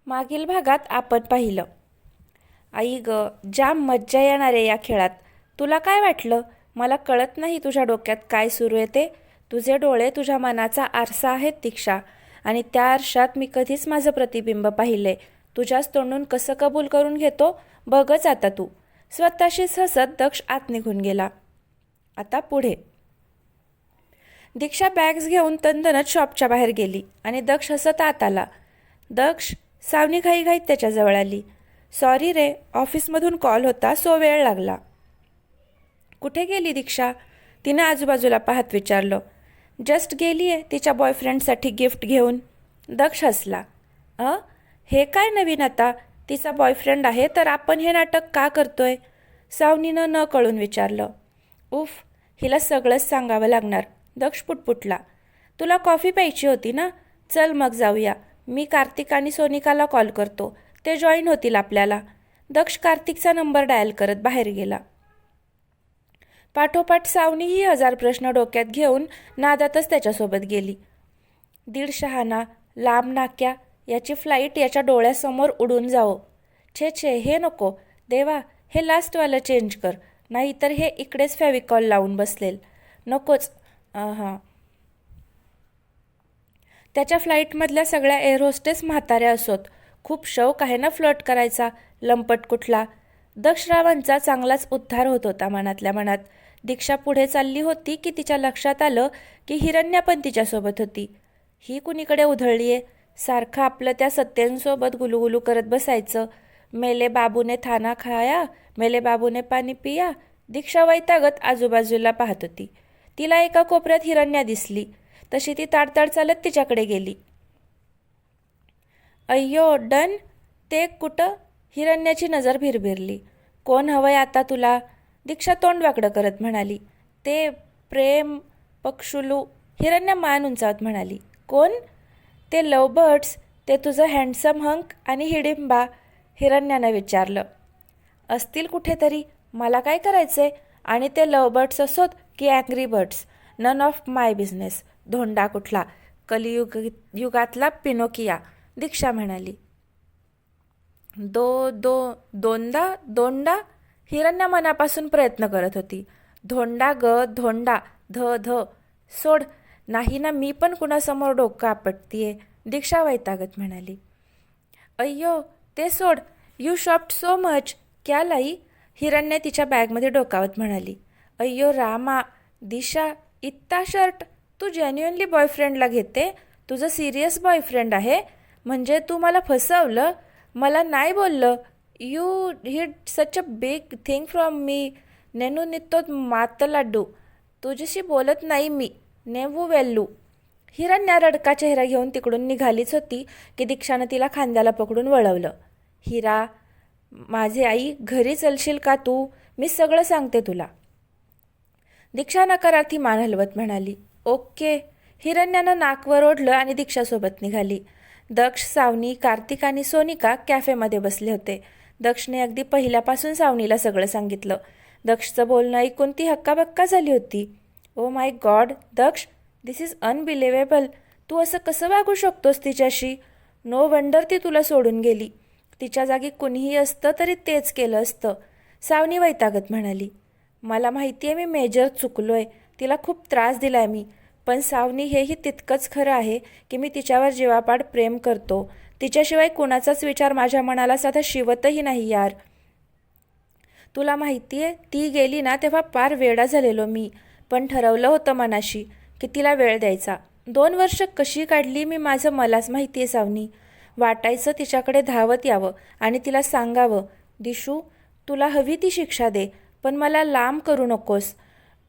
मागील भागात आपण पाहिलं. आई ग, जाम मज्जा येणार आहे या खेळात. तुला काय वाटलं? मला कळत नाही तुझ्या डोक्यात काय सुरू आहे ते. तुझे डोळे तुझ्या मनाचा आरसा आहेत दीक्षा, आणि त्या आरशात मी कधीच माझं प्रतिबिंब पाहिलंय. तुझ्याच तोंडून कसं कबूल करून घेतो बघच आता तू. स्वतःशीच हसत दक्ष आत निघून गेला. आता पुढे. दीक्षा बॅग्स घेऊन तंदनत शॉपच्या बाहेर गेली आणि दक्ष हसत आत आला. दक्ष, सावनी घाईघाईत त्याच्याजवळ आली. सॉरी रे, ऑफिसमधून कॉल होता सो वेळ लागला. कुठे गेली दीक्षा? तिनं आजूबाजूला पाहत विचारलं. जस्ट गेली आहे तिच्या बॉयफ्रेंडसाठी गिफ्ट घेऊन. दक्ष हसला. हे काय नवीन आता? तिचा बॉयफ्रेंड आहे तर आपण हे नाटक का करतोय? सावनीनं न कळून विचारलं. उफ, हिला सगळंच सांगावं लागणार. दक्ष पुटपुटला. तुला कॉफी प्यायची होती ना? चल मग जाऊया. मी कार्तिक आणि सोनिकाला कॉल करतो, ते जॉईन होतील आपल्याला. दक्ष कार्तिकचा नंबर डायल करत बाहेर गेला. पाठोपाठ सावनीही 1000 प्रश्न डोक्यात घेऊन नादातच त्याच्यासोबत गेली. 150 आना, लांब नाक्या, याची फ्लाईट याच्या डोळ्यासमोर उडून जावो. छे छे, हे नको देवा, हे लास्टवालं चेंज कर, नाहीतर हे इकडेच फेविकॉल लावून बसलेल. नकोच. हां. त्याच्या फ्लाईटमधल्या सगळ्या एअर होस्टेस म्हाताऱ्या असोत. खूप शौक आहे ना फ्लर्ट करायचा, लंपट कुठला. दक्षरावांचा चांगलाच उद्धार होत होता मनातल्या मनात. दीक्षा पुढे चालली होती की तिच्या लक्षात आलं की हिरण्या पण तिच्यासोबत होती. ही कुणीकडे उधळलीये? सारखं आपलं त्या सत्तेंसोबत गुलुगुलू करत बसायचं. मेले बाबूने थाना खाया, मेले बाबूने पाणी पिया. दीक्षा वैतागत आजूबाजूला पाहत होती. तिला एका कोपऱ्यात हिरण्या दिसली. तशी ती ताडताड चालत तिच्याकडे गेली. अय्यो डन. ते कुठं? हिरण्याची नजर भिरभिरली. कोण हवंय आता तुला? दीक्षा तोंड वाकडं करत म्हणाली. ते प्रेम पक्षुलू. हिरण्या मान उंचावत म्हणाली. कोण? ते लवबर्ड्स, ते तुझं हँडसम हंक आणि हिडिंबा. हिरण्यानं विचारलं. असतील कुठेतरी, मला काय करायचंय? आणि ते लवबर्ड्स असोत की angry birds, none of my business. धोंडा कुठला, युगातला पिनोकिया. दीक्षा म्हणाली. दोंडा. हिरण्या मनापासून प्रयत्न करत होती. धोंडा ग, धोंडा. ध. सोड. नाही ना, मी पण कुणासमोर डोकं आपटतीये. दीक्षा वैतागत म्हणाली. अय्यो ते सोड. You शॉप्ड so much. क्या लाई? हिरण्या तिच्या बॅगमध्ये डोकावत म्हणाली. अय्यो रामा. दिशा, इत्ता शर्ट? तू जेन्युअनली बॉयफ्रेंडला घेते? तुझं सिरियस बॉयफ्रेंड आहे? म्हणजे तू मला फसवलं? मला नाही बोललं? You hid such a big thing from me. नेनू नित्तो मातलाडू. तुझ्याशी बोलत नाही मी. नेवू वेल्लू. हिरण्या रडका चेहरा घेऊन तिकडून निघालीच होती की दीक्षानं तिला खांद्याला पकडून वळवलं. हिरा, माझे आई, घरी चलशील का तू? मी सगळं सांगते तुला. दीक्षा नकारार्थी मान हलवत म्हणाली. ओके. हिरण्यानं नाकवर ओढलं आणि दीक्षासोबत निघाली. दक्ष, सावनी, कार्तिक आणि सोनिका कॅफेमध्ये बसले होते. दक्षने अगदी पहिल्यापासून सावनीला सगळं सांगितलं. दक्षचं बोलणं ऐकून ती हक्काबक्का झाली होती. Oh my God Daksh, this is unbelievable. तू असं कसं वागू शकतोस तिच्याशी? नो वंडर ती तुला सोडून गेली. तिच्या जागी कुणीही असतं तरी तेच केलं असतं. सावनी वैतागत म्हणाली. मला माहिती आहे मी मेजर चुकलोय, तिला खूप त्रास दिलाय मी. पण सावनी, हेही तितकंच खरं आहे की मी तिच्यावर जीवापाड प्रेम करतो. तिच्याशिवाय कुणाचाच विचार माझ्या मनाला साधा शिवतही नाही यार. तुला माहिती आहे, ती गेली ना तेव्हा पार वेडा झालेलो मी. पण ठरवलं होतं मनाशी की तिला वेळ द्यायचा. 2 वर्ष कशी काढली मी माझं मलाच माहिती आहे सावनी. वाटायचं तिच्याकडे धावत यावं आणि तिला सांगावं, दिशू, तुला हवी ती शिक्षा दे, पण मला लांब करू नकोस.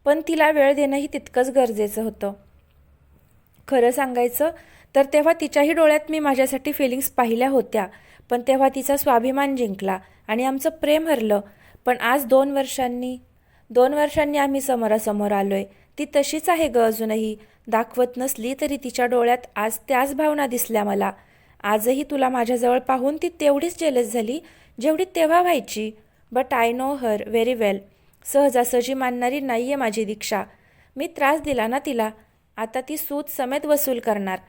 पण तिला वेळ देणंही तितकंच गरजेचं होतं. खरं सांगायचं तर तेव्हा तिच्याही डोळ्यात मी माझ्यासाठी फिलिंग्स पाहिल्या होत्या, पण तेव्हा तिचा स्वाभिमान जिंकला आणि आमचं प्रेम हरलं. पण आज 2 वर्षांनी आम्ही समोरासमोर आलोय. ती तशीच आहे ग अजूनही. दाखवत नसली तरी तिच्या डोळ्यात आज त्याच भावना दिसल्या मला. आजही तुला माझ्याजवळ पाहून ती तेवढीच जेलस झाली जेवढी तेव्हा व्हायची. But I know her very well. सहजासहजी मानणारी नाही आहे माझी दीक्षा. मी त्रास दिला ना तिला, आता ती सूद समेत वसूल करणार.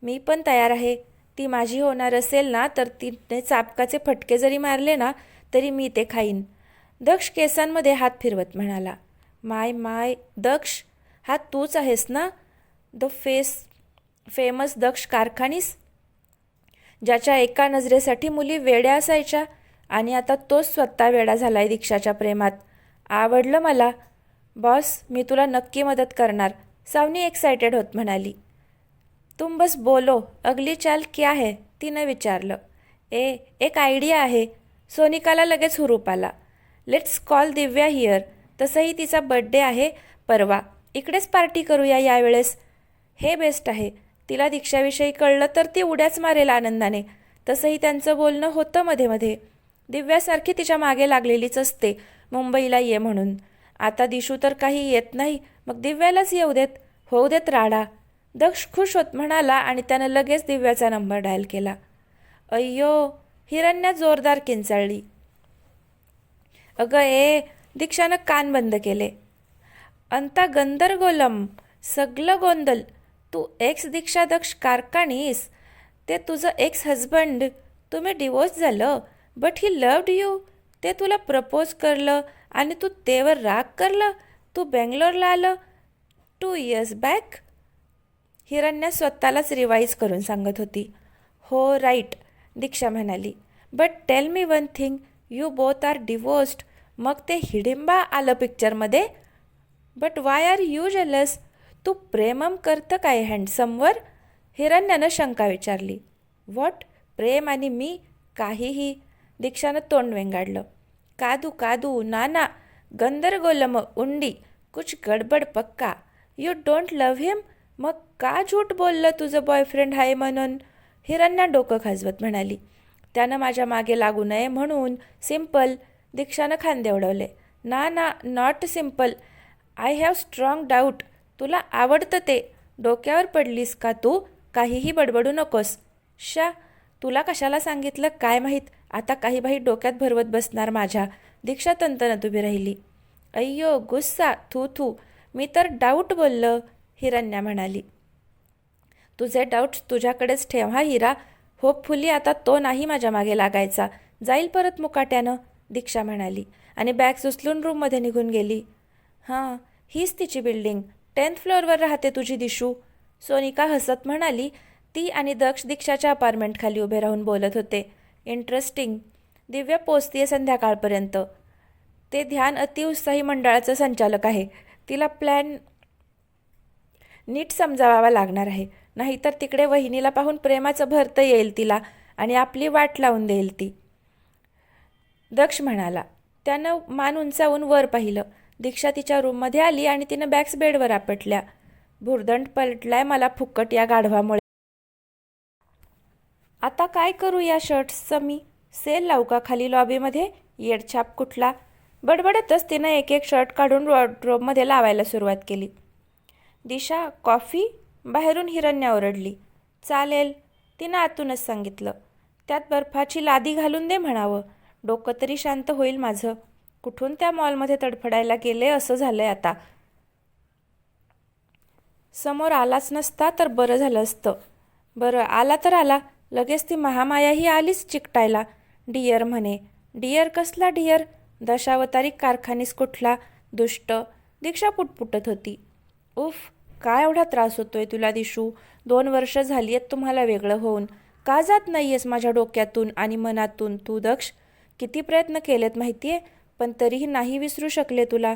मी पण तयार आहे. ती माझी होणार असेल ना तर तिने चापकाचे फटके जरी मारले ना तरी मी ते खाईन. दक्ष केसांमध्ये हात फिरवत म्हणाला. माय माय दक्ष, हा तूच आहेस ना? द फेमस दक्ष कारखानीस, ज्याच्या एका नजरेसाठी मुली वेड्या असायच्या आणि आता तोच स्वतः वेडा झालाय दीक्षाच्या प्रेमात. आवडलं मला. बॉस, मी तुला नक्की मदत करणार, सावनी एक्सायटेड होत म्हणाली. तुम बस बोलो, अगली चाल क्या है, तिनं विचारलं. एक आयडिया आहे. सोनिकाला लगेच हुरूप आला. Let's call Divya here. तसंही तिचा बड्डे आहे परवा. इकडेच पार्टी करूया यावेळेस. हे बेस्ट आहे. तिला दीक्षाविषयी कळलं तर ती उड्याच मारेल आनंदाने. तसंही त्यांचं बोलणं होतं मध्ये मध्ये. दिव्यासारखी तिच्या मागे लागलेलीच असते मुंबईला ये म्हणून. आता दिशू तर काही येत नाही, मग दिव्यालाच येऊ देत, होऊ देत राडा. दक्ष खुश होत म्हणाला आणि त्यानं लगेच दिव्याचा नंबर डायल केला. अय्यो, हिरण्या जोरदार किंचाळली. अगं दीक्षानं कान बंद केले. अंता गंदरगोलम, सगळं गोंधळ. तू एक्स दीक्षा दक्ष कारखानीस, ते तुझं एक्स हजबंड. तुम्ही डिवोर्स झालं, बट ही लव्ड यू. ते तुला प्रपोज करलं आणि तू तेवर राग करलं. तू बेंगलोरला आलं 2 years बॅक. हिरण्या स्वतःलाच रिवाईज करून सांगत होती. हो राईट, दीक्षा म्हणाली. But tell me one thing, you both are divorced. मग ते हिडिंबा आलं पिक्चरमध्ये. But why are you jealous? तू प्रेमम करतं काय हँडसमवर? हिरण्यानं शंका विचारली. व्हॉट? प्रेम आणि मी? काहीही. दीक्षानं तोंड वेंगाडलं. कादू कादू, नाना, गंदरगोलम उंडी, कुछ गडबड पक्का. यू डोंट लव्ह हिम? मग का झूट बोललं तुझं बॉयफ्रेंड आहे म्हणून? हिरण्या डोकं खाजवत म्हणाली. त्यानं माझ्या मागे लागू नये म्हणून. सिम्पल. दीक्षानं खांदे उडवले. ना, not simple. I have strong doubt. तुला आवडतं ते. डोक्यावर पडलीस का तू? काहीही बडबडू नकोस. तुला कशाला सांगितलं काय माहीत. आता काही बाई डोक्यात भरवत बसणार माझ्या. दीक्षा तंतनत उभी राहिली. अय्यो, गुस्सा, थू. मी तर डाऊट बोललं, हिरण्या म्हणाली. तुझे डाऊट्स तुझ्याकडेच ठेव हा हिरा. होपफुली आता तो नाही माझ्या मागे लागायचा. जाईल परत मुकाट्यानं, दीक्षा म्हणाली आणि बॅग्स उचलून रूममध्ये निघून गेली. हां, हीच तिची बिल्डिंग. 10th फ्लोअरवर राहते तुझी दिशू, सोनिका हसत म्हणाली. ती आणि दक्ष दीक्षाच्या अपार्टमेंटखाली उभे राहून बोलत होते. इंटरेस्टिंग. दिव्या पोचतीये संध्याकाळपर्यंत. ते ध्यान अतिउत्साही मंडळाचं संचालक आहे. तिला प्लॅन नीट समजावावा लागणार आहे, नाहीतर तिकडे वहिनीला पाहून प्रेमाचं भरतं येईल तिला आणि आपली वाट लावून देईल ती, दक्ष म्हणाला. त्यानं मान उंचावून वर पाहिलं. दीक्षा तिच्या रूममध्ये आली आणि तिनं बॅग्स बेडवर आपटल्या. भुर्दंड पलटलाय मला फुक्कट या गाढवामुळे. आता काय करू या शर्ट्सचं मी? सेल लावू का खाली लॉबीमध्ये? येडछाप कुठला. बडबडतच तिनं एक एक शर्ट काढून वॉर्डरोबमध्ये लावायला सुरुवात केली. दिशा, कॉफी? बाहेरून हिरण्या ओरडली. चालेल, तिनं आतूनच सांगितलं. त्यात बर्फाची लादी घालून दे म्हणावं. डोकं तरी शांत होईल माझं. कुठून त्या मॉलमध्ये तडफडायला गेले असं झालंय आता. समोर आलाच नसता तर बरं झालं असतं. बरं आला तर आला. लगेच ती महामायाही आलीच चिकटायला. डिअर म्हणे. डिअर कसला डिअर? दशावतारी कारखानीस कुठला दुष्ट. दीक्षा पुटपुटत होती. उफ, काय एवढा त्रास होतोय तुला दिशू? 2 वर्ष झाली आहेत तुम्हाला वेगळं होऊन. का जात नाहीयेस माझ्या डोक्यातून आणि मनातून तू दक्ष? किती प्रयत्न केलेत माहितीये, पण तरीही नाही विसरू शकले तुला.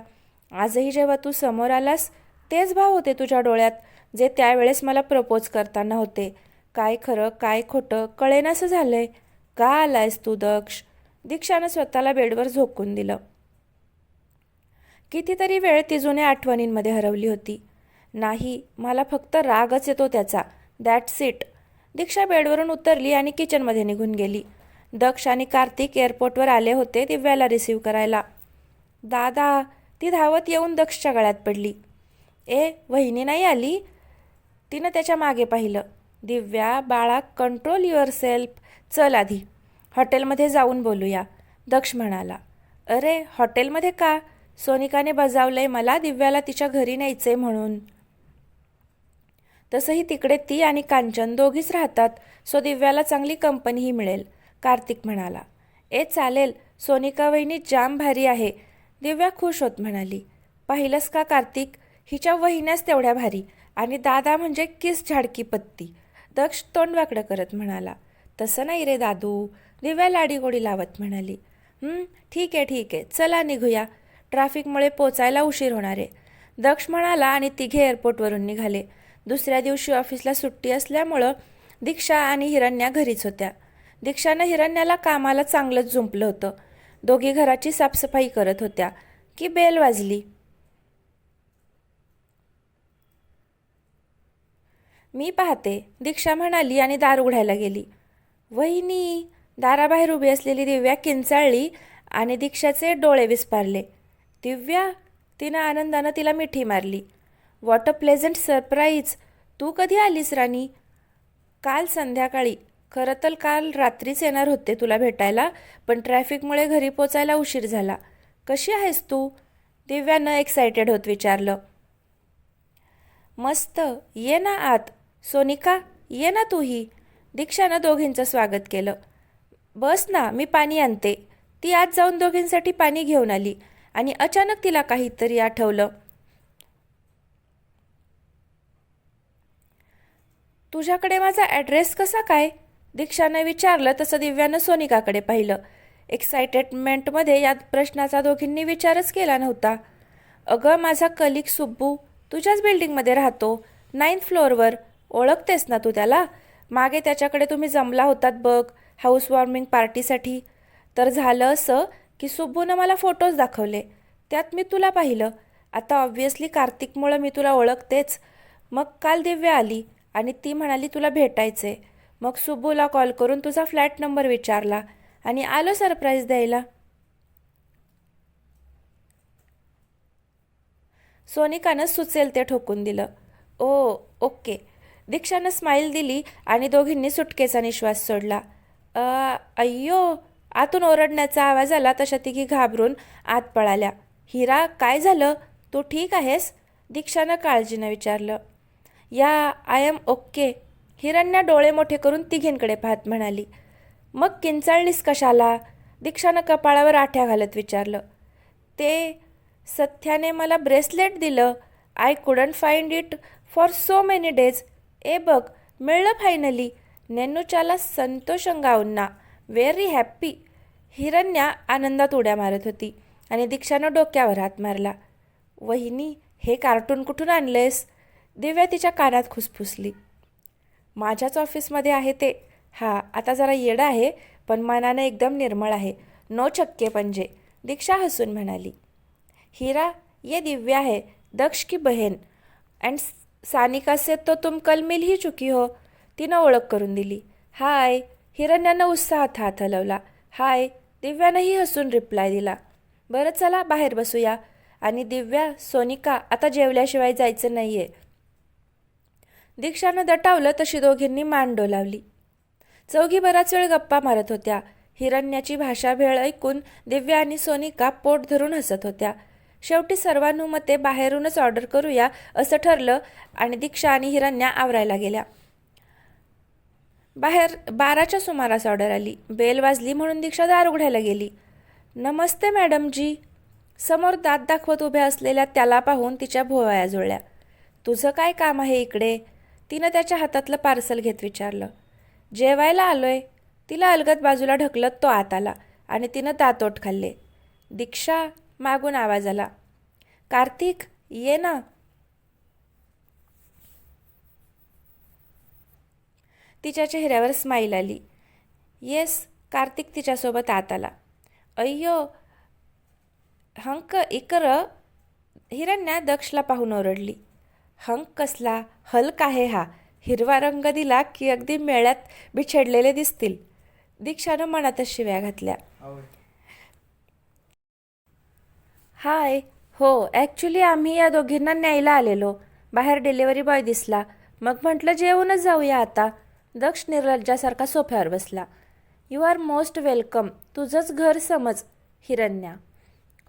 आजही जेव्हा तू समोर आलास तेच भाव होते तुझ्या डोळ्यात, जे त्यावेळेस मला प्रपोज करताना होते. काय खरं काय खोटं कळेनासं झालंय. का आलायस तू दक्ष? दीक्षानं स्वतःला बेडवर झोकून दिलं. कितीतरी वेळ ती जुन्या आठवणींमध्ये हरवली होती. नाही, मला फक्त रागच येतो त्याचा. That's it. दीक्षा बेडवरून उतरली आणि किचनमध्ये निघून गेली. दक्ष आणि कार्तिक एअरपोर्टवर आले होते दिव्याला रिसीव्ह करायला. दादा, ती धावत येऊन दक्षच्या गळ्यात पडली. वहिनी नाही आली? तिनं त्याच्या मागे पाहिलं. दिव्या बाळा, कंट्रोल युअर सेल्फ. चल आधी हॉटेलमध्ये जाऊन बोलूया, दक्ष म्हणाला. अरे हॉटेलमध्ये का? सोनिकाने बजावलंय मला दिव्याला तिच्या घरी न्यायचंय म्हणून. तसंही तिकडे ती आणि कांचन दोघीच राहतात, सो दिव्याला चांगली कंपनीही मिळेल, कार्तिक म्हणाला. चालेल, सोनिका वहिनी जाम भारी आहे, दिव्या खुश होत म्हणाली. पाहिलंस का कार्तिक, हिच्या वहिन्याच तेवढ्या भारी, आणि दादा म्हणजे किस झाडकी पत्ती, दक्ष तोंड वाकडं करत म्हणाला. तसं नाही रे दादू, दिव्या लाडीगोडी लावत म्हणाली. ठीक आहे, चला निघूया, ट्रॅफिकमुळे पोचायला उशीर होणार आहे, दक्ष म्हणाला आणि तिघे एअरपोर्टवरून निघाले. दुसऱ्या दिवशी ऑफिसला सुट्टी असल्यामुळं दीक्षा आणि हिरण्या घरीच होत्या. दीक्षानं हिरण्याला कामाला चांगलंच जुंपलं होतं. दोघी घराची साफसफाई करत होत्या की बेल वाजली. मी पाहते, दीक्षा म्हणाली आणि दार उघडायला गेली. वहिनी, दाराबाहेर उभी असलेली दिव्या किंचाळली आणि दीक्षाचे डोळे विस्पारले. दिव्या, तिनं आनंदानं तिला मिठी मारली. व्हॉट अ प्लेझंट सरप्राईज, तू कधी आलीस राणी? काल संध्याकाळी, खरं तर काल रात्रीच येणार होते तुला भेटायला, पण ट्रॅफिकमुळे घरी पोचायला उशीर झाला. कशी आहेस तू? दिव्यानं एक्सायटेड होत विचारलं. मस्त, ये ना आत. सोनिका, ये ना तूही. दीक्षानं दोघींचं स्वागत केलं. बस ना, मी पाणी आणते. ती आत जाऊन दोघींसाठी पाणी घेऊन आली आणि अचानक तिला काहीतरी आठवलं. तुझ्याकडे माझा ॲड्रेस कसा काय? दीक्षानं विचारलं. तसं दिव्यानं सोनिकाकडे पाहिलं. एक्साइटेडमेंटमध्ये या प्रश्नाचा दोघींनी विचारच केला नव्हता. अगं, माझा कलिक सुब्बू तुझ्याच बिल्डिंगमध्ये राहतो, 9th फ्लोअरवर. ओळखतेस ना तू त्याला? मागे त्याच्याकडे तुम्ही जमला होतात बघ, हाऊस वॉर्मिंग पार्टीसाठी. तर झालं असं की सुब्बूनं मला फोटोज दाखवले, त्यात मी तुला पाहिलं. आता ऑब्व्हियसली कार्तिकमुळं मी तुला ओळखतेच. मग काल दिव्या आली आणि ती म्हणाली तुला भेटायचे. मग सुब्बूला कॉल करून तुझा फ्लॅट नंबर विचारला आणि आलो सरप्राईज द्यायला. सोनिकानं सुचेल ते ठोकून दिलं. ओके. दीक्षानं स्माईल दिली आणि दोघींनी सुटकेचा निश्वास सोडला. अय्यो, आतून ओरडण्याचा आवाज आला तशा तिघी घाबरून आत पळाल्या. हिरा, काय झालं? तू ठीक आहेस? दीक्षानं काळजीनं विचारलं. I am okay. हिरण्या डोळे मोठे करून तिघींकडे पाहत म्हणाली. मग किंचाळलीस कशाला? दीक्षानं कपाळावर आठ्या घालत विचारलं. ते सथ्याने मला ब्रेसलेट दिलं. I couldn't find it for so many days. बघ, मिळलं फायनली. नेन्नूच्याला संतोषंगा उन्ना. Very happy. हिरण्या आनंदात उड्या मारत होती आणि दीक्षानं डोक्यावर हात मारला. वहिनी, हे कार्टून कुठून आणलेस? दिव्या तिच्या कानात खुसफुसली. माझ्याच ऑफिसमध्ये आहे ते. आता जरा येडं आहे, पण मनाने एकदम निर्मळ आहे. नो छक्के पंजे, दीक्षा हसून म्हणाली. हीरा, ये दिव्या है, दक्ष की बहन. अँड सानिका से तो तुम कल मिल ही चुकी हो. तिनं ओळख करून दिली. हाय. हिरण्यानं उत्साहात हात हलवला. हाय. दिव्यानंही हसून रिप्लाय दिला. बरं, चला बाहेर बसूया. आणि दिव्या, सोनिका, आता जेवल्याशिवाय जायचं नाहीये. दीक्षानं दटावलं तशी दोघींनी मान डोलावली. चौघी बराच वेळ गप्पा मारत होत्या. हिरण्याची भाषाभेळ ऐकून दिव्या आणि सोनिका पोट धरून हसत होत्या. शेवटी सर्वानुमते बाहेरूनच ऑर्डर करूया असं ठरलं आणि दीक्षा आणि हिरण्या आवरायला गेल्या. बाहेर 12च्या सुमारास ऑर्डर आली. बेल वाजली म्हणून दीक्षा दार उघडायला गेली. नमस्ते मॅडमजी. समोर दात दाखवत उभ्या असलेल्या त्याला पाहून तिच्या भोवया जुळल्या. तुझं काय काम आहे इकडे? तिनं त्याच्या हातातलं पार्सल घेत विचारलं. जेवायला आलोय. तिला अलगद बाजूला ढकलत तो आत आला आणि तिनं दातोट खाल्ले. दीक्षा, मागून आवाज आला. कार्तिक, ये ना. तिच्या चेहऱ्यावर स्माईल आली. येस. कार्तिक तिच्यासोबत आत आला. अय्यो, हंक इकर. हिरण्या दक्षला पाहून ओरडली. हंक कसला? हल्क आहे हा. हिरवा रंग दिला की अगदी मेळ्यात बिछडलेले दिसतील. दीक्षानं मनातच शिव्या घातल्या. हाय. हो, ॲक्च्युली आम्ही या दोघींना न्यायला आलेलो. बाहेर डिलिव्हरी बॉय दिसला, मग म्हटलं जेवूनच जाऊया आता. दक्ष निर्लज्जासारखा सोफ्यावर बसला. You are most welcome. तुझंच घर समज. हिरण्या.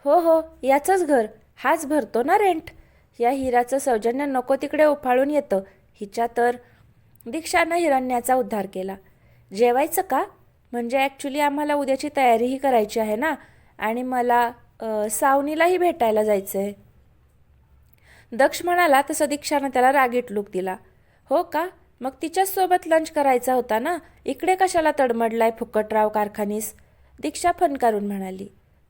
हो, याचंच घर. हाच भरतो ना रेंट. या हिराचं सौजन्य नको तिकडे उफाळून येतं. हिच्या तर. दीक्षानं हिरण्याचा उद्धार केला. जेवायचं का? म्हणजे ॲक्च्युली आम्हाला उद्याची तयारीही करायची आहे ना, आणि मला सावनीलाही भेटायला जायचं आहे. दक्ष म्हणाला तसं दीक्षानं त्याला रागीट लूक दिला. हो का? मग तिच्याचसोबत लंच करायचा होता ना, इकडे कशाला तडमडलाय फुकटराव कारखानीस? दीक्षा फनकारून म्हणाली.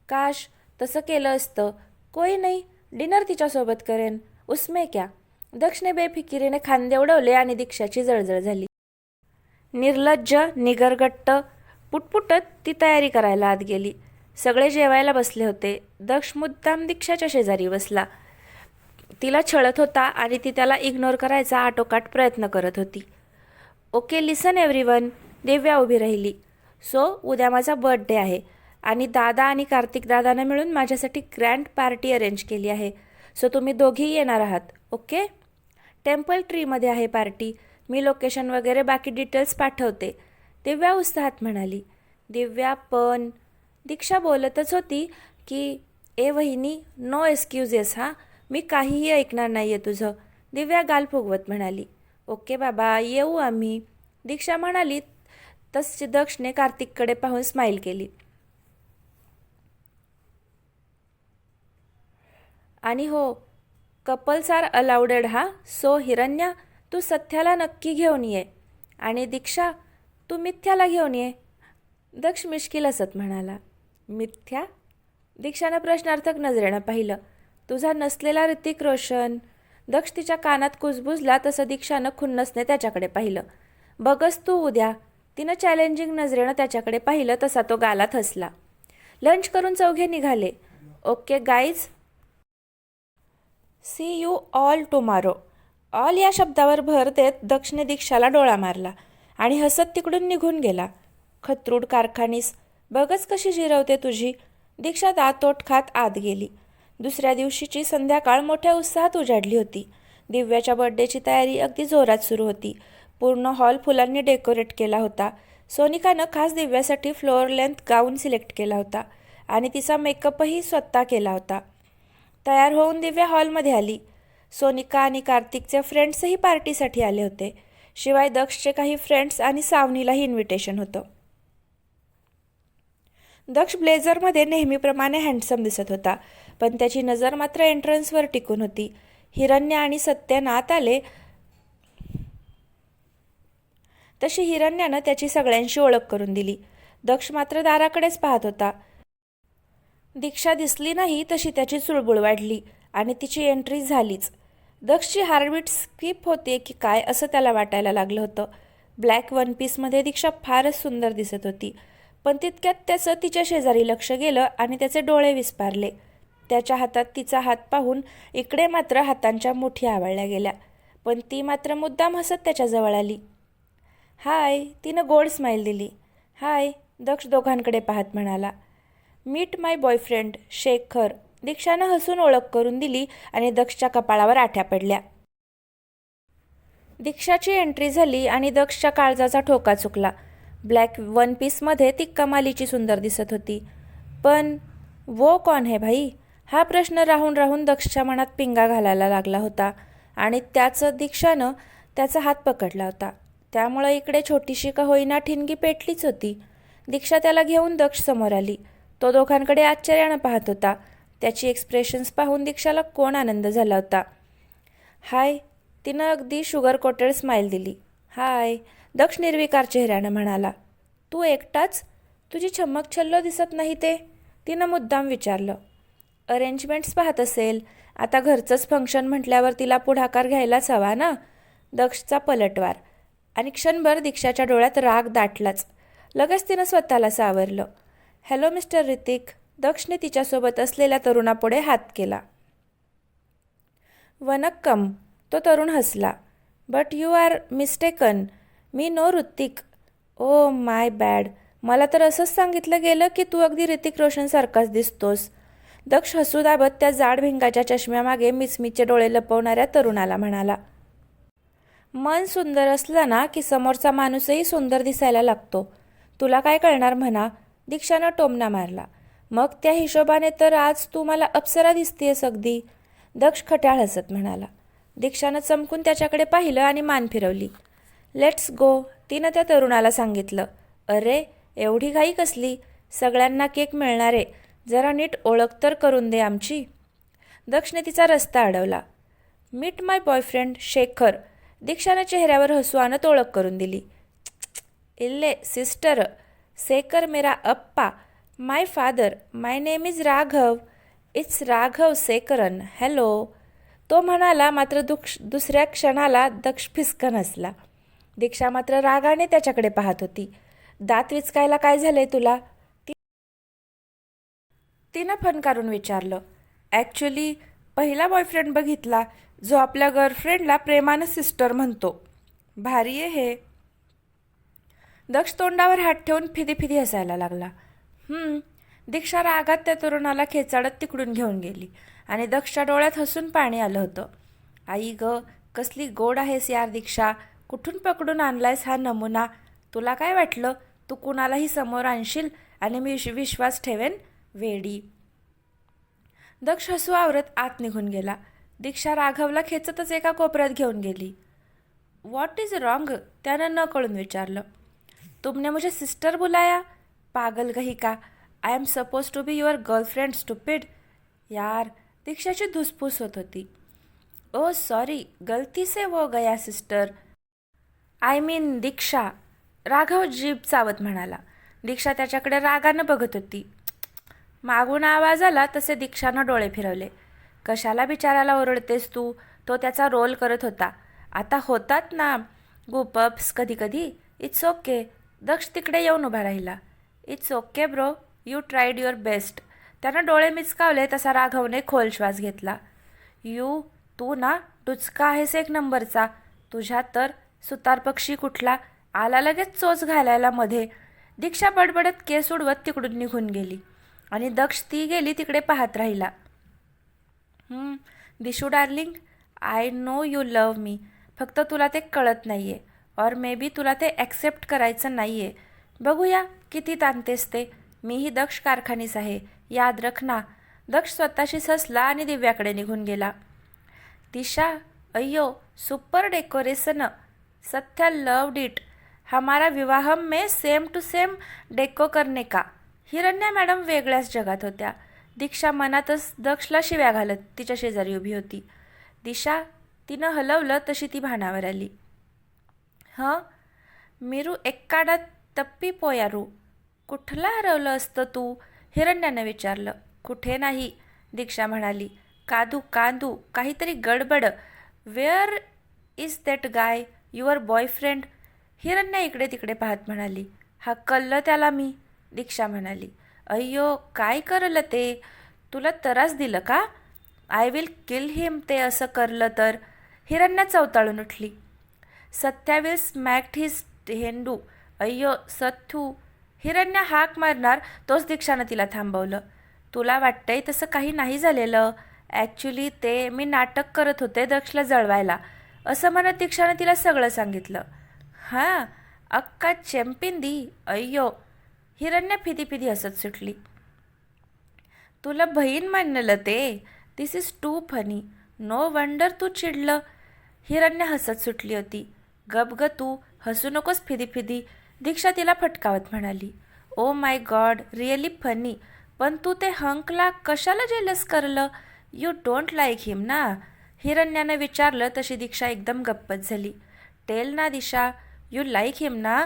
काश तसं केलं असतं. कोई नाही, डिनर तिच्यासोबत करेन, उसमे क्या. दक्षने बेफिकिरीने खांदे उडवले आणि दीक्षाची जळजळ झाली. निर्लज्ज, निगरगट्ट पुटपुटत ती तयारी करायला आत गेली. सगळे जेवायला बसले होते. दक्ष मुद्दाम दीक्षाच्या शेजारी बसला. तिला छळत होता आणि ती त्याला इग्नोर करायचा आटोकाट प्रयत्न करत होती. ओके लिसन एव्हरीवन. दिव्या उभी राहिली. सो उद्या माझा बर्थडे आहे आणि दादा आणि कार्तिक दादानं मिळून माझ्यासाठी ग्रँड पार्टी अरेंज केली आहे. सो तुम्ही दोघीही येणार आहात, ओके? टेम्पल ट्रीमध्ये आहे पार्टी. मी लोकेशन वगैरे बाकी डिटेल्स पाठवते, दिव्या उत्साहात म्हणाली. दिव्या पण दीक्षा बोलतच होती की ए वहिनी, नो एक्सक्युजेस हां, मी काहीही ऐकणार नाही आहे तुझं. दिव्या गाल फुगवत म्हणाली. ओके बाबा, येऊ आम्ही, दीक्षा म्हणाली. तसे दक्षने कार्तिककडे पाहून स्माईल केली. आणि हो, कपल्स आर अलाउडेड हा. सो हिरण्या, तू सथ्याला नक्की घेऊन ये, आणि दीक्षा तू मिथ्याला घेऊन ये, दक्ष मिश्किल असत म्हणाला. मिथ्या? दीक्षानं प्रश्नार्थक नजरेनं पाहिलं. तुझा नसलेला ऋतिक रोशन. दक्ष तिच्या कानात कुजबुजला तसं दीक्षानं खुन्नसने त्याच्याकडे पाहिलं. बघस तू उद्या. तिनं चॅलेंजिंग नजरेनं त्याच्याकडे पाहिलं तसा तो गालात हसला. लंच करून चौघे निघाले. Okay guys, see you all tomorrow. All या शब्दावर भर देत दक्षने दीक्षाला डोळा मारला आणि हसत तिकडून निघून गेला. खत्रूड कारखानीस, बघच कशी जिरवते तुझी. दीक्षा दातोट खात आत गेली. दुसऱ्या दिवशीची संध्याकाळ मोठ्या उत्साहात उजाडली होती. दिव्याच्या बर्थडेची तयारी अगदी जोरात सुरू होती. पूर्ण हॉल फुलांनी डेकोरेट केला होता. सोनिकानं खास दिव्यासाठी फ्लोअर लेंथ गाऊन सिलेक्ट केला होता आणि तिचा मेकअपही स्वतः केला होता. तयार होऊन दिव्या हॉलमध्ये आली. सोनिका आणि कार्तिकचे फ्रेंड्सही पार्टीसाठी आले होते. शिवाय दक्षचे काही फ्रेंड्स आणि सावनीलाही इन्व्हिटेशन होतं. दक्ष ब्लेझरमध्ये नेहमीप्रमाणे हँडसम दिसत होता, पण त्याची नजर मात्र एंट्रन्सवर टिकून होती. हिरण्य आणि सत्य आत आले तशी हिरण्यानं त्याची सगळ्यांशी ओळख करून दिली. दक्ष मात्र दाराकडेच पाहत होता. दीक्षा दिसली नाही तशी त्याची चुळबुळ वाढली आणि तिची एंट्री झालीच. दक्षची हार्टबीट स्किप होते की काय असं त्याला वाटायला लागलं होतं. ब्लॅक वन पीसमध्ये दीक्षा फारच सुंदर दिसत होती, पण तितक्यात त्याचं तिच्या शेजारी लक्ष गेलं आणि त्याचे डोळे विस्पारले. त्याच्या हातात तिचा हात पाहून इकडे मात्र हातांच्या मुठी आवळल्या गेल्या, पण ती मात्र मुद्दाम हसत त्याच्याजवळ आली. हाय, तिनं गोड स्माईल दिली. हाय, दक्ष दोघांकडे पाहत म्हणाला. मीट माय बॉयफ्रेंड शेखर. दीक्षानं हसून ओळख करून दिली आणि दक्षच्या कपाळावर आठ्या पडल्या. दीक्षाची एंट्री झाली आणि दक्षच्या काळजाचा ठोका चुकला. ब्लॅक वन पीसमध्ये ती कमालीची सुंदर दिसत होती, पण वो कौन है भाई? हा प्रश्न राहून राहून दक्षच्या मनात पिंगा घालायला लागला होता आणि त्याचं दीक्षानं त्याचा हात पकडला होता. त्यामुळं इकडे छोटीशी का होईना ठिणगी पेटलीच होती. दीक्षा त्याला घेऊन दक्ष समोर आली. तो दोघांकडे आश्चर्यानं पाहत होता. त्याची एक्सप्रेशन्स पाहून दीक्षाला कोण आनंद झाला होता. हाय, तिनं अगदी शुगर कोटेड स्माईल दिली. हाय, दक्ष निर्विकार चेहऱ्यानं म्हणाला. तू एकटाच? तुझी छम्मक छल्लो दिसत नाही ते? तिनं मुद्दाम विचारलं. अरेंजमेंट्स पाहत असेल. आता घरचंच फंक्शन म्हटल्यावर तिला पुढाकार घ्यायलाच हवा ना. दक्षचा पलटवार आणि क्षणभर दीक्षाच्या डोळ्यात राग दाटलाच. लगेच तिनं स्वतःला सावरलं. Hello mister Hrithik. दक्षने तिच्यासोबत असलेल्या तरुणापुढे हात केला. वनक्कम. तो तरुण हसला. But you are mistaken. मी no Hrithik. Oh my bad. मला तर असंच सांगितलं गेलं की तू अगदी ऋतिक रोशनसारखाच दिसतोस. दक्ष हसू दाबत त्या जाड भिंगाच्या चष्म्यामागे मिचमिचे डोळे लपवणाऱ्या तरुणाला म्हणाला. मन सुंदर असलं ना की समोरचा माणूसही सुंदर दिसायला लागतो. तुला काय कळणार म्हणा. दीक्षानं टोमणा मारला. मग त्या हिशोबाने तर आज तू मला अप्सरा दिसतेस अगदी. दक्ष खट्याळ हसत म्हणाला. दीक्षानं चमकून त्याच्याकडे पाहिलं आणि मान फिरवली. लेट्स गो, तिनं त्या तरुणाला सांगितलं. अरे, एवढी घाई कसली? सगळ्यांना केक मिळणार आहे. जरा नीट ओळख तर करून दे आमची. दक्षने तिचा रस्ता अडवला. मीट माय बॉयफ्रेंड शेखर. दीक्षानं चेहऱ्यावर हसू आणत ओळख करून दिली. इल्ले सिस्टर, शेखर मेरा अप्पा. My father. My name is Raghav. It's Raghav Shekharan. Hello, तो म्हणाला. मात्र दुसऱ्या क्षणाला दक्ष फिसकन हसला. दीक्षा मात्र रागाने त्याच्याकडे पाहत होती. दात विचकायला काय झालंय तुला? तिनं फनकारून विचारलं. ॲक्च्युली पहिला बॉयफ्रेंड बघितला जो आपल्या गर्लफ्रेंडला प्रेमानं सिस्टर म्हणतो. भारी आहे हे. दक्ष तोंडावर हात ठेवून फिदी फिदी हसायला लागला. दीक्षा रागात त्या तरुणाला खेचाडत तिकडून घेऊन गेली आणि दक्षच्या डोळ्यात हसून पाणी आलं होतं. आई ग, कसली गोड आहेस यार दीक्षा. कुठून पकडून आणलायस हा नमुना? तुला काय वाटलं तू कुणालाही समोर आणशील आणि मी विश्वास ठेवेन? वेडी. दक्ष हसू आवरत आत निघून गेला. दीक्षा राघवला खेचतच एका कोपऱ्यात घेऊन गेली. What is wrong? त्यानं न कळून विचारलं. तुमने मुझे सिस्टर बुलाया? पागल कही का. I am suppose to be your girlfriend stupid. यार, दीक्षाची धुसफूस होत होती. ओ सॉरी, गलती से हो गया सिस्टर. आय मीन दीक्षा. राघव जीभ चावत म्हणाला. दीक्षा त्याच्याकडे रागानं बघत होती. मागून आवाज आला तसे दीक्षानं डोळे फिरवले. कशाला बिचाराला ओरडतेस तू? तो त्याचा रोल करत होता. आता होतात ना गुपअप्स कधी कधी. It's okay. दक्ष तिकडे येऊन उभा राहिला. It's okay bro, you tried your best. त्यानं डोळे मिचकावले तसा राघवने खोल श्वास घेतला. तू ना टुचका आहेस एक नंबरचा. तुझ्या तर सुतार पक्षी कुठला आला लगेच चोच घालायला मध्ये. दीक्षा बडबडत केस उडवत तिकडून निघून गेली आणि दक्ष ती गेली तिकडे पाहत राहिला. Dishu darling, I know you love me. फक्त तुला ते कळत नाही आहे. और मे बी तुला ते ॲक्सेप्ट करायचं नाही आहे. बघूया किती ताणतेस ते. मीही दक्ष कारखानीच आहे, याद रख ना. दक्ष स्वतःशीच हसला आणि दिव्याकडे निघून गेला. दिशा, अय्यो, super decoration. Satya loved it. हमारा विवाह में सेम टू सेम डेको करने का. हिरण्या मॅडम वेगळ्याच जगात होत्या. दीक्षा मनातच दक्षला शिव्या घालत तिच्या शेजारी उभी होती. दिशा, तिनं हलवलं तशी ती भानावर आली. मीरू एक्काडा तप्पी पोयारू. कुठला हरवलं असतं तू? हिरण्यानं विचारलं. कुठे नाही, दीक्षा म्हणाली. कांदू काहीतरी गडबड. Where is that guy, your boyfriend? Hiranya इकडे तिकडे पाहत म्हणाली. हकललं त्याला मी, दीक्षा म्हणाली. अय्यो, काय करलं ते? तुला त्रास दिलं का? आय विल किल हिम ते असं करलं तर. हिरण्या चवताळून उठली. Satya will smacked his hand. अय्यो सथू. हिरण्या हाक मारणार तोच दीक्षानं तिला थांबवलं. तुला वाटतंय तसं काही नाही झालेलं. ॲक्च्युली ते मी नाटक करत होते दक्षला जळवायला, असं म्हणत दीक्षानं तिला सगळं सांगितलं. अक्का चेम्पिंदी. अय्यो. हिरण्या फिदी फिदी हसत सुटली. तुला बहीण म्हणलं ते. This is too funny. No wonder तू चिडलं. हिरण्या हसत सुटली होती. गप ग तू, हसू नकोस फिदी फिदी, दीक्षा तिला फटकावत म्हणाली. ओ माय गॉड, रिअली फनी. पण तू ते हंकला कशाला जेलस करलं? यू डोंट लाईक हिम ना? हिरण्यानं विचारलं तशी दीक्षा एकदम गप्पच झाली. टेल ना दिशा, यू लाईक हिम ना?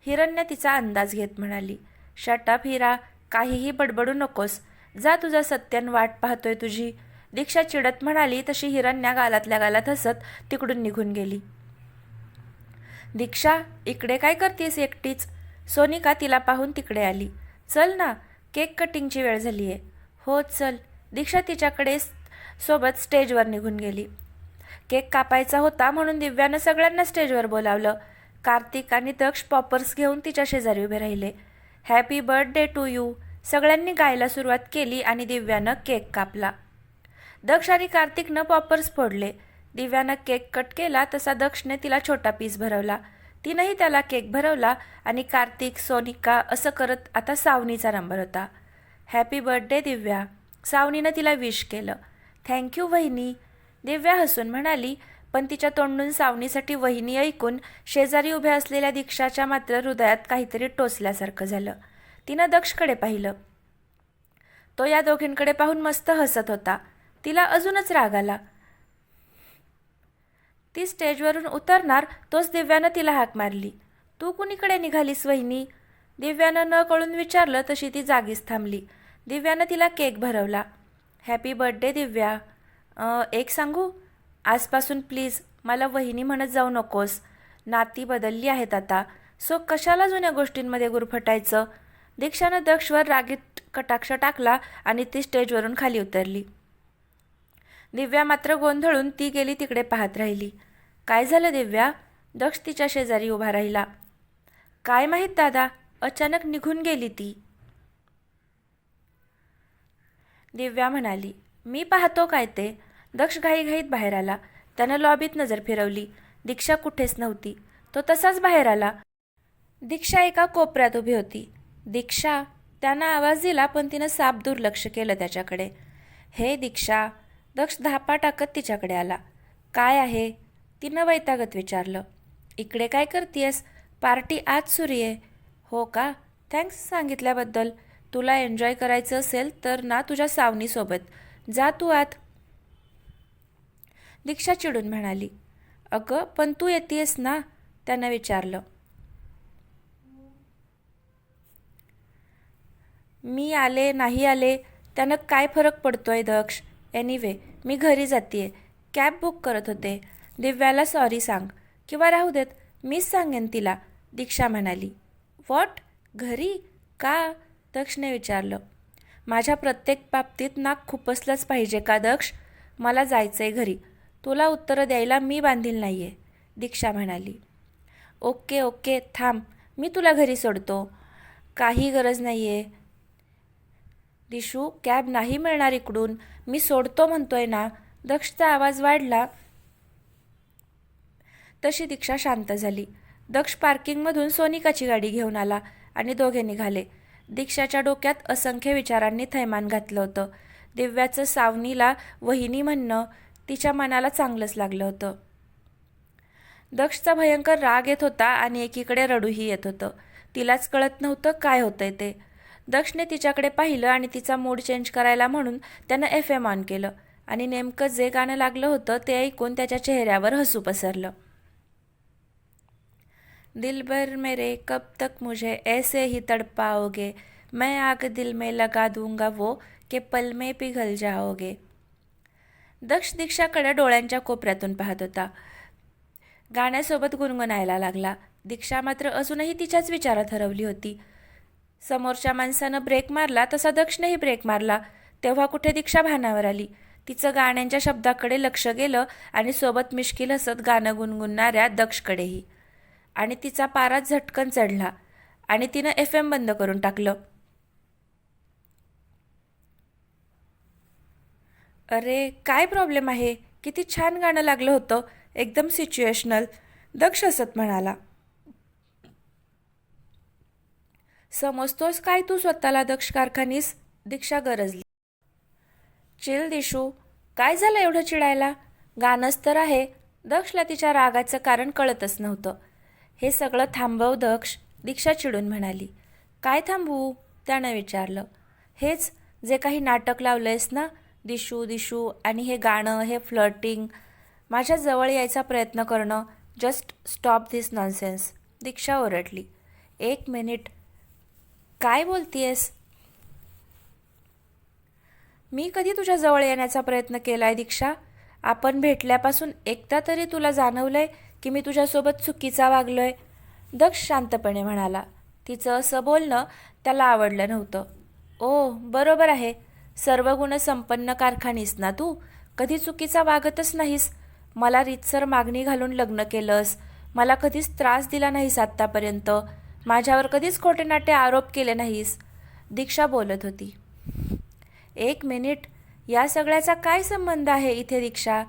हिरण्या तिचा अंदाज घेत म्हणाली. शट अप हिरा, काहीही बडबडू नकोस. जा, तुझा सत्यान वाट पाहतोय तुझी, दीक्षा चिडत म्हणाली तशी हिरण्या गालातल्या गालात हसत तिकडून निघून गेली. दीक्षा, इकडे काय करतेस एकटीच? सोनिका तिला पाहून तिकडे आली. चल ना, केक कटिंगची वेळ झाली आहे. हो चल. दीक्षा तिच्याकडे सोबत स्टेजवर निघून गेली. केक कापायचा होता म्हणून दिव्यानं सगळ्यांना स्टेजवर बोलावलं. कार्तिक आणि दक्ष पॉपर्स घेऊन तिच्या शेजारी उभे राहिले. हॅपी बर्थडे टू यू, सगळ्यांनी गायला सुरुवात केली आणि दिव्यानं केक कापला. दक्ष आणि कार्तिकनं पॉपर्स फोडले. दिव्यानं केक कट केला तसा दक्षने तिला छोटा पीस भरवला. तिनंही त्याला केक भरवला आणि कार्तिक, सोनिका असं करत आता सावनीचा नंबर होता. हॅपी बर्थडे दिव्या, सावनीनं तिला विश केलं. थँक्यू वहिनी, दिव्या हसून म्हणाली. पण तिच्या तोंडून सावनीसाठी वहिनी ऐकून शेजारी उभ्या असलेल्या दीक्षाच्या मात्र हृदयात काहीतरी टोचल्यासारखं झालं. तिनं दक्षकडे पाहिलं. तो या दोघींकडे पाहून मस्त हसत होता. तिला अजूनच राग आला. ती स्टेजवरून उतरणार तोच दिव्यानं तिला हाक मारली. तू कुणीकडे निघालीस वहिनी? दिव्यानं न कळून विचारलं तशी ती जागीच थांबली. दिव्यानं तिला केक भरवला. हॅपी बर्थडे दिव्या. एक सांगू, आजपासून प्लीज मला वहिनी म्हणत जाऊ नकोस. नाती बदलली आहेत आता, सो कशाला जुन्या गोष्टींमध्ये गुरफटायचं. दीक्षानं दक्षवर रागीत कटाक्ष टाकला आणि ती स्टेजवरून खाली उतरली. दिव्या मात्र गोंधळून ती गेली तिकडे पाहत राहिली. काय झालं दिव्या? दक्ष तिच्या शेजारी उभा राहिला. काय माहीत दादा, अचानक निघून गेली ती. दिव्या म्हणाली. मी पाहतो काय ते. दक्ष घाईघाईत बाहेर आला. त्यानं लॉबीत नजर फिरवली. दीक्षा कुठेच नव्हती. तो तसाच बाहेर आला. दीक्षा एका कोपऱ्यात उभी होती. दीक्षा, त्यानं आवाज दिला पण तिनं साफ दुर्लक्ष केलं त्याच्याकडे. हे दीक्षा. दक्ष धापा टाकत तिच्याकडे आला. काय आहे? तिनं वैतागत विचारलं. इकडे काय करतीयस? पार्टी आज सुरू आहे. हो का? थँक्स सांगितल्याबद्दल. तुला एन्जॉय करायचं असेल तर ना तुझ्या सावनीसोबत. जा तू आत. दीक्षा चिडून म्हणाली. अगं पण तू येतेयस ना? त्यानं विचारलं. मी आले नाही आले त्यानं काय फरक पडतोय दक्ष. एनिवे मी घरी जातीये. कॅब बुक करत होते. दिव्याला सॉरी सांग. किंवा राहू देत, मीच सांगेन तिला. दीक्षा म्हणाली. व्हॉट? घरी? का? दक्षने विचारलं. माझ्या प्रत्येक बाबतीत नाक खुपसलंच पाहिजे का दक्ष? मला जायचंय घरी. तुला उत्तरं द्यायला मी बांधील नाहीये. दीक्षा म्हणाली. ओके ओके थांब, मी तुला घरी सोडतो. काही गरज नाहीये दिशू, कॅब नाही मिळणार इकडून. मी सोडतो म्हणतोय ना. दक्षचा आवाज वाढला तशी दीक्षा शांत झाली. दक्ष पार्किंगमधून सोनिकाची गाडी घेऊन आला आणि दोघे निघाले. दीक्षाच्या डोक्यात असंख्य विचारांनी थैमान घातलं होतं. दिव्याचं सावनीला वहिनी म्हणणं तिच्या मनाला चांगलंच लागलं होतं. दक्षचा भयंकर राग येत होता आणि एकीकडे रडूही येत होतं. तिलाच कळत नव्हतं काय होतंय ते. दक्षने तिच्याकडे पाहिलं आणि तिचा मूड चेंज करायला म्हणून त्यानं FM ऑन केलं आणि नेमकं जे गाणं लागलं होतं ते ऐकून त्याच्या चेहऱ्यावर हसू पसरलं. दिलबर मेरे कब तक मुझे ऐसे ही तड़पाओगे, मैं आग दिल में लगा दूंगा वो के पल में पिघल जाओगे. दक्ष दीक्षाकडे डोळ्यांच्या कोपऱ्यातून पाहत होता. गाण्यासोबत गुणगुणायला लागला. दीक्षा मात्र अजूनही तिच्याच विचारात हरवली होती. समोरच्या माणसानं ब्रेक मारला तसा दक्षनेही ब्रेक मारला. तेव्हा कुठे दीक्षा भानावर आली. तिचं गाण्यांच्या शब्दाकडे लक्ष गेलं आणि सोबत मिश्किल हसत गाणं गुणगुणणाऱ्या दक्षकडेही. आणि तिचा पाराच झटकन चढला आणि तिनं FM बंद करून टाकलं. अरे काय प्रॉब्लेम आहे? किती छान गाणं लागलं होतं, एकदम सिच्युएशनल. दक्ष हसत म्हणाला. समजतोस काय तू स्वतःला दक्ष कारखानीस? दीक्षा गरजली. चिल दिशू, काय झालं एवढं चिडायला? गाणंच तर आहे. दक्षला तिच्या रागाचं कारण कळतच नव्हतं. हे सगळं थांबव दक्ष, दीक्षा चिडून म्हणाली. काय थांबवू? त्यानं विचारलं. हेच जे काही नाटक लावलंयस ना, दिशू दिशू आणि हे गाणं, हे फ्लर्टिंग, माझ्या जवळ यायचा प्रयत्न करणं. Just stop this nonsense. Diksha ओरडली. 1 मिनिट, काय बोलतीयस? मी कधी तुझ्या जवळ येण्याचा प्रयत्न केलाय दीक्षा? आपण भेटल्यापासून एकदा तरी तुला जाणवलंय की मी तुझ्यासोबत चुकीचा वागलोय? दक्ष शांतपणे म्हणाला. तिचं असं बोलणं त्याला आवडलं नव्हतं. ओ बरोबर आहे. सर्व गुण संपन्न कारखानीस ना तू. कधी चुकीचा वागतच नाहीस. मला रीतसर मागणी घालून लग्न केलंस. मला कधीच त्रास दिला नाहीस आत्तापर्यंत. माझ्यावर कधीच खोटे नाटे आरोप केले नाहीस. दीक्षा बोलत होती. 1 मिनिट, या सगळ्याचा काय संबंध आहे इथे दीक्षा?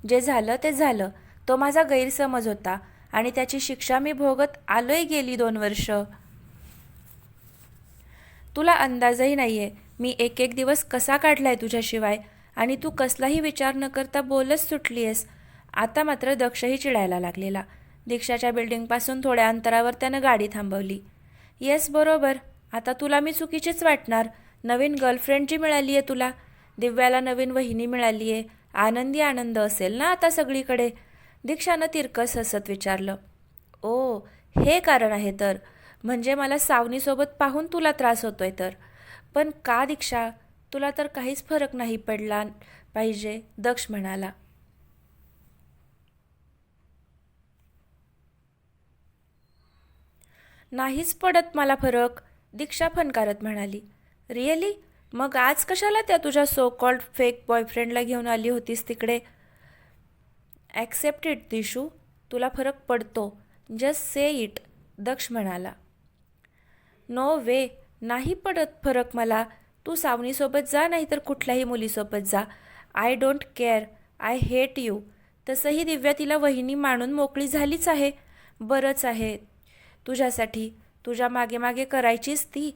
जे झालं ते झालं. तो माझा गैरसमज होता आणि त्याची शिक्षा मी भोगत आलोय गेली 2 वर्ष. तुला अंदाजही नाहीये मी एक एक दिवस कसा काढलाय तुझ्याशिवाय. आणि तू कसलाही विचार न करता बोलच सुटलीयस. आता मात्र दक्षही चिडायला लागलेला. दीक्षाच्या बिल्डिंगपासून थोड्या अंतरावर त्यानं गाडी थांबवली. येस बरोबर, आता तुला मी चुकीचीच वाटणार. नवीन गर्लफ्रेंड जी मिळाली आहे तुला, दिव्याला नवीन वहिनी मिळाली आहे, आनंदी आनंद असेल ना आता सगळीकडे. दीक्षानं तिरकस हसत विचारलं. ओ, हे कारण आहे तर. म्हणजे मला सावनीसोबत पाहून तुला त्रास होतोय तर. पण का दीक्षा, तुला तर काहीच फरक नाही पडला पाहिजे, दक्ष म्हणाला. नाहीच पडत मला फरक, दीक्षा फनकारत म्हणाली. रिअली? मग आज कशाला त्या तुझ्या सो कॉल्ड फेक बॉयफ्रेंडला घेऊन आली होतीस तिकडे? ॲक्सेप्ट इट दिशू, तुला फरक पडतो. जस्ट से इट, दक्ष म्हणाला. नो वे, नाही पडत फरक मला. तू सावनीसोबत जा नाही तर कुठल्याही मुलीसोबत जा. I don't care, I hate you. तसंही दिव्या तिला वहिनी मानून मोकळी झालीच आहे. बरंच आहे तुझ्यासाठी. तुझ्या मागे मागे करायचीच ती.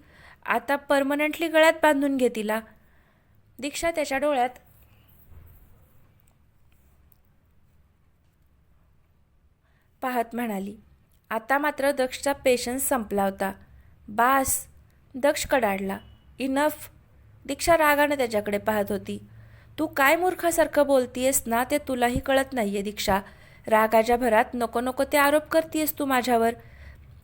आता परमनंटली गळ्यात बांधून घे तिला. दीक्षा त्याच्या डोळ्यात पाहत म्हणाली. आता मात्र दक्षचा पेशन्स संपला होता. बास, दक्ष कडाडला. इनफ. दीक्षा रागाने त्याच्याकडे पाहत होती. तू काय मूर्खासारखं बोलतीयस ना ते तुलाही कळत नाहीये दीक्षा. रागाच्या भरात नको नको ते आरोप करतीयस तू माझ्यावर.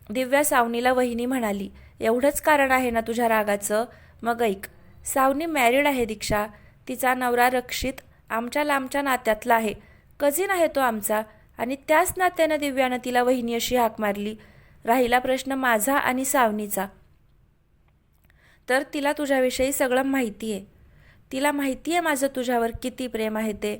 दिव्या सावनीला वहिनी म्हणाली, एवढंच कारण आहे ना तुझ्या रागाचं? मग ऐक, सावनी मॅरिड आहे दीक्षा. तिचा नवरा रक्षित आमच्या लांबच्या नात्यातला आहे. कझिन आहे तो आमचा. आणि त्याच नात्यानं दिव्यानं तिला वहिनी अशी हाक मारली. राहिला प्रश्न माझा आणि सावनीचा, तर तिला तुझ्याविषयी सगळं माहिती आहे. तिला माहिती आहे माझं तुझ्यावर किती प्रेम आहे ते.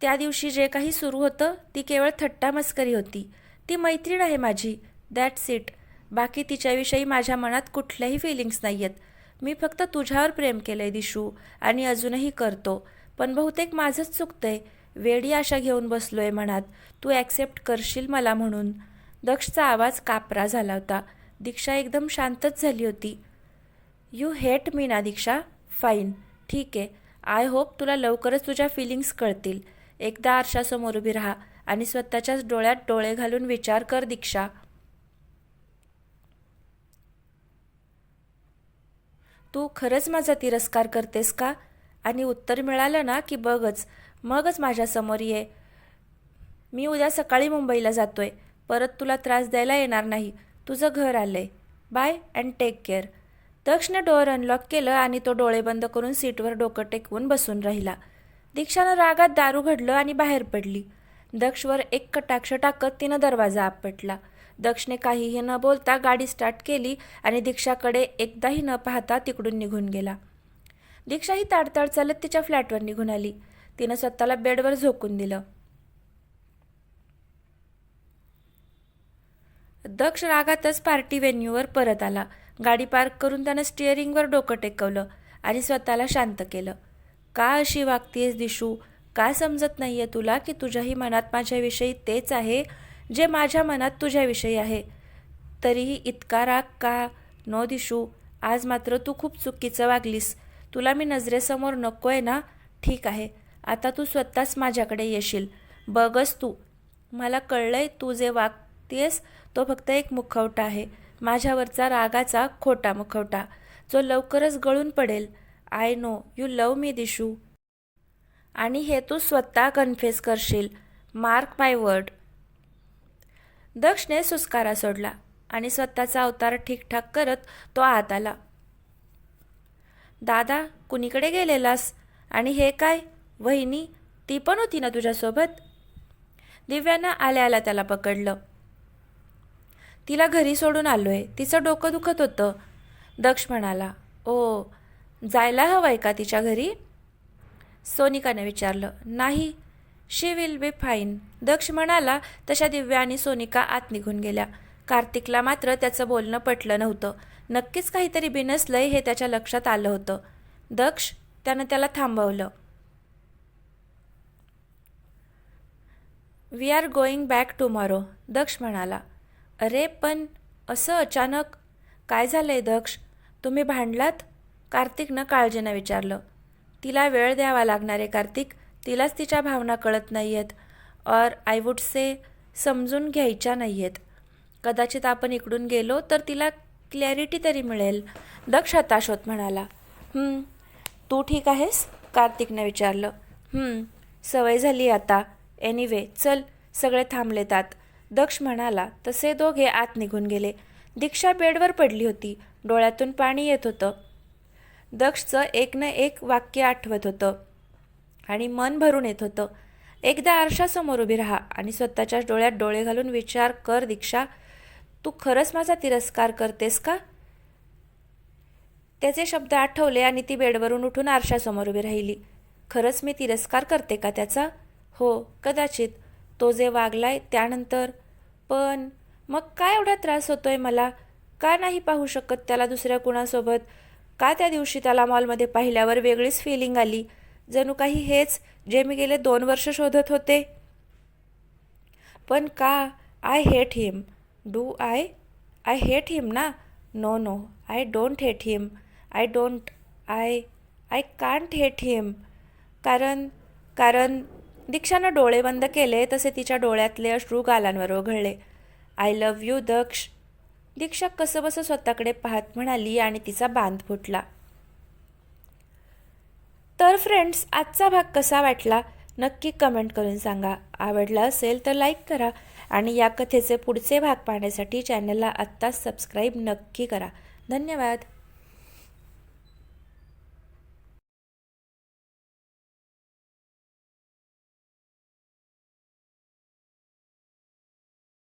त्या दिवशी जे काही सुरू होतं ती केवळ थट्टा मस्करी होती. ती मैत्रीण आहे माझी, दॅट्स इट. बाकी तिच्याविषयी माझ्या मनात कुठल्याही फिलिंग्स नाही आहेत. मी फक्त तुझ्यावर प्रेम केलं आहे दिशू, आणि अजूनही करतो. पण बहुतेक माझंच चुकतंय. वेडी आशा घेऊन बसलो आहे मनात, तू ॲक्सेप्ट करशील मला म्हणून. दक्षचा आवाज कापरा झाला होता. दीक्षा एकदम शांतच झाली होती. यू हेट मी ना दीक्षा? फाईन, ठीक आहे. आय होप तुला लवकरच तुझ्या फिलिंग्स कळतील. एकदा आरशासमोर उभी राहा आणि स्वतःच्याच डोळ्यात डोळे घालून विचार कर दीक्षा. तू खरंच माझा तिरस्कार करतेस का? आणि उत्तर मिळालं ना की मगच माझ्यासमोर ये. मी उद्या सकाळी मुंबईला जातोय. परत तुला त्रास द्यायला येणार नाही. तुझं घर आलंय. Bye and take care. दक्षने डोअर अनलॉक केलं आणि तो डोळे बंद करून सीटवर डोकं टेकवून बसून राहिला. दीक्षानं रागात दारू घडलं आणि बाहेर पडली. दक्षवर एक कटाक्ष टाकत तिनं दरवाजा आपटला. दक्षने काहीही न बोलता गाडी स्टार्ट केली आणि दीक्षाकडे एकदाही न पाहता तिकडून निघून गेला. दीक्षाही ताडताड चालत तिच्या फ्लॅटवर निघून आली. तिनं स्वतःला बेडवर झोकून दिलं. दक्ष रागातच पार्टी व्हेन्यूवर परत आला. गाडी पार्क करून त्यानं स्टिअरिंगवर डोकं टेकवलं आणि स्वतःला शांत केलं. का अशी वागतेस दिशू? का समजत नाहीये तुला की तुझ्याही मनात माझ्याविषयी तेच आहे जे माझ्या मनात तुझ्याविषयी आहे? तरीही इतका राग का? नो दिशू, आज मात्र तू खूप चुकीचं वागलीस. तुला मी नजरेसमोर नकोय ना? ठीक आहे, आता तू स्वतःच माझ्याकडे येशील. बघच तू. मला कळलंय तू जे वागतेस तो फक्त एक मुखवटा आहे. माझ्यावरचा रागाचा खोटा मुखवटा, जो लवकरच गळून पडेल. I know you love me Dishu. आणि हे तू स्वतः कन्फेस करशील. मार्क माय वर्ड. दक्षने सुस्कारा सोडला आणि स्वतःचा अवतार ठीकठाक करत तो आत आला. दादा, कुणीकडे गेलेलास? आणि हे काय, वहिनी ती पण होती ना तुझ्यासोबत? दिव्यानं आल्या आल्या त्याला पकडलं. तिला घरी सोडून आलोय, तिचं डोकं दुखत होतं, दक्ष म्हणाला. ओ, जायला हवंय का तिच्या घरी? सोनिकाने विचारलं. नाही, शी विल बी फाईन, दक्ष म्हणाला. तशा दिव्या आणि सोनिका आत निघून गेल्या. कार्तिकला मात्र त्याचं बोलणं पटलं नव्हतं. नक्कीच काहीतरी बिनसलंय हे त्याच्या लक्षात आलं होतं. दक्ष, त्यानं त्याला थांबवलं. We are going back tomorrow, Daksh म्हणाला. अरे पण असं अचानक? काय झालंय दक्ष? तुम्ही भांडलात? कार्तिकनं काळजीनं विचारलं. तिला वेळ द्यावा लागणार आहे कार्तिक. तिलाच तिच्या भावना कळत नाही आहेत और आय वुड से समजून घ्यायच्या नाही आहेत. कदाचित आपण इकडून गेलो तर तिला क्लॅरिटी तरी मिळेल. दक्ष हताश होत म्हणाला. तू ठीक आहेस? कार्तिकने विचारलं. सवय झाली आता. एनिवे चल, सगळे थांबलेत आत, दक्ष म्हणाला. तसे दोघे आत निघून गेले. दीक्षा बेडवर पडली होती. डोळ्यातून पाणी येत होतं. दक्षचं एक न एक वाक्य आठवत होतं आणि मन भरून येत होतं. एकदा आरशासमोर उभी राहा आणि स्वतःच्याच डोळ्यात डोळे घालून विचार कर, दीक्षा, तू खरंच माझा तिरस्कार करतेस का? त्याचे शब्द आठवले आणि ती बेडवरून उठून आरशासमोर उभी राहिली. खरंच मी तिरस्कार करते का त्याचा? हो, कदाचित. तो जे वागलाय त्यानंतर. पण मग काय एवढा त्रास होतोय मला? का नाही पाहू शकत त्याला दुसऱ्या कुणासोबत? का त्या दिवशी त्याला मॉलमध्ये पाहिल्यावर वेगळीच फिलिंग आली, जणू काही हेच जे मी गेले 2 वर्ष शोधत होते. पण का? I hate him. Do I hate him ना? No, I don't hate him. I can't hate him. कारण दीक्षानं डोळे बंद केले तसे तिच्या डोळ्यातले अश्रू गालांवर ओघळले. I love you Daksh, Diksha कसंबसं स्वतःकडे पाहत म्हणाली आणि तिचा बांध फुटला. तर फ्रेंड्स, आजचा भाग कसा वाटला नक्की कमेंट करून सांगा. आवडला असेल तर लाईक करा आणि या कथेचे पुढचे भाग पाहण्यासाठी चॅनलला आत्ताच सबस्क्राईब नक्की करा. धन्यवाद.